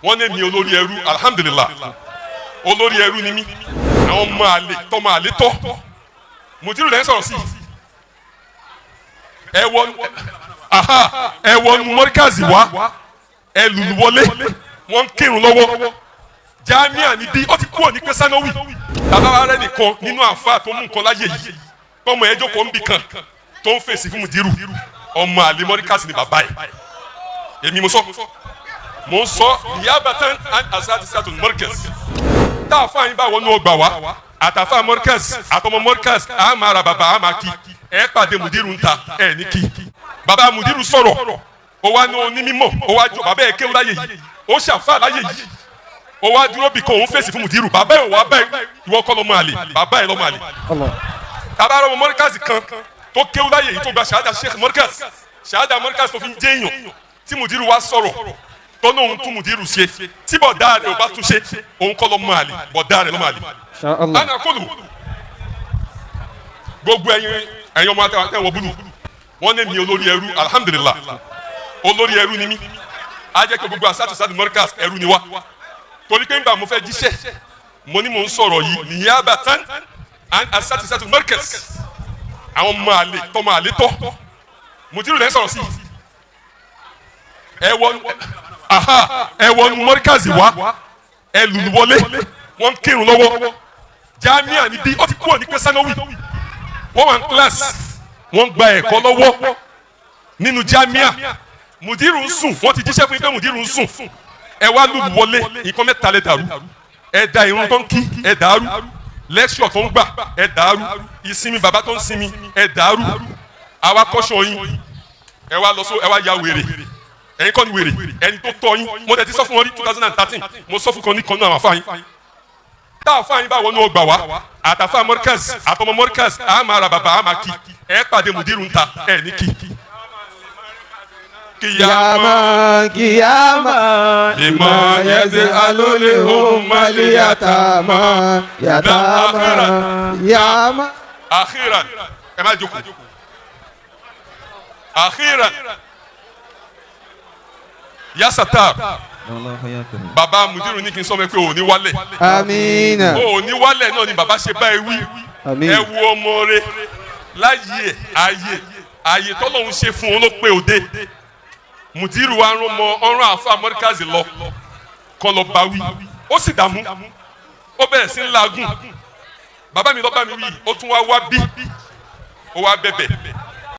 wọ́n ní mi olórí ẹrú alhamdulillah olórí ẹrú ni mí àwọn ọmọ àlè tọmọ àlè tọ́ Mudeerul lẹ́yìn sọ̀rọ̀ sí ẹ̀wọ̀n Markaz wá ẹlùlù wọlé wọ́n ń kírun lọ́wọ́ jamia níbí ó ti kúrò ní pé sanowi bàbá rẹ nìkan nínú àfa tó mú nǹkan láyé yìí tọmọ ẹjọ́ kan ń bì kan tó ń fèsì fún Mudeerul ọmọ àlè Markaz ni bàbá ẹ̀ èmi mo ń sọ niyabatan an asatidatu Markaz tá a fa yín bá wọnú ọgbà wá àtàfà Markaz àtọmọ Markaz àmà ara bàbá àmà kí ẹ pàdé Mudeerul ń ta ẹ ní kí bàbá Mudeerul sọ̀rọ̀ ó wá ní onímọ̀ ó wá jọ bàbá ẹ̀ kéwú láyé yìí ó ṣàfà láyé yìí ó wá dúró bí kan òun fèsì fún Mudeerul bàbá ẹ̀ wá bẹ́ẹ̀ ìwọ kọ́ lọ́mọ àlè bàbá ẹ̀ lọ́mọ àlè bàbá ọmọ Markaz kan tó kéwú láyé yìí tó gba ṣahada Sheikh Markaz tó fi ń jẹ́ èèyàn tí Mudeerul wá sọ̀rọ̀ tọ́nà òun tún Mudeerul ṣe tí bọ̀dá rẹ̀ ò bá tún ṣe òun kọ́ lọ́mọ àlè bọ̀dá rẹ̀ lọ́mọ àlè. ana kólu gbogbo ẹ̀yin ọmọ àtẹwọ̀ búlù wọ́n ní mi olórí ẹrú alhamdulillah olórí ẹrú ni mí á jẹ́ kí gbogbo asatidatu Markaz ẹrú ni wá torí pé nígbà mo fẹ́ jíṣẹ́ mo ní mo ń sọ̀rọ̀ yìí niyabatan an asatidatu Markaz àwọn ọmọ àlè tọmọ àlè tọ́ Mudeerul lẹ́yìn sọ̀rọ̀ sí ẹ̀wọ̀n Markaz wá ẹlùlù wọlé wọ́n ń kírun lọ́wọ́ jamia níbí ó ti kúrò ní pé sanowi wọ́n wà ní kílàsì wọ́n gba ẹ̀kọ́ lọ́wọ́ nínú jamia Mudeerul ń sùn wọ́n ti jíṣẹ́ fún yín pé Mudeerul ń sùn ẹ wá lùlù wọlé nǹkan mẹ́ta lẹ dàrú ẹ da irun tó ń kí ẹ dàrú lẹ́kṣọ̀ tó ń gbà ẹ dàrú ìsinmi bàbá tó ń sinmi ẹ dàrú àwa kọ́ṣọ́ yín ẹ wá lọ sọ ẹ wá ya wèrè ẹ̀yin kọ́ ni wèrè ẹni tó tọ́ yín mo tẹ̀ ti sọ fún wọn ní 2013 mo sọ fún kan ní kan náà àwọn afáyín tá a fáyín bá wọnú ọgbà wá àtàfà Markaz àtọmọ Markaz àmà ara bàbá àmà kí ẹ pàdé Mudeerul ń ta ẹ ní kí. kìyàmà ìmọ̀ yẹsẹ̀ alólè òmàlẹ̀ yàtàmà yàmà. akhiran ẹ má jókòó akhiran yasatar baba Mudeerul ní kí n sọ pé o ní wálẹ̀ amiina o ní wálẹ̀ náà ni baba ṣe bá ẹ wí ẹ wo ọmọ rẹ láyé ààyè tọ́lọ́hún ṣe fún un ló pé òde Mudeerul wa rán mọ ọ̀ràn àfa Markaz lọ kọ́ lọ bá wí ó sì dààmú ó bẹ̀rẹ̀ sí ń làágùn baba mi lọ bá mi wí ó tún wá bí ó wá bẹ̀bẹ̀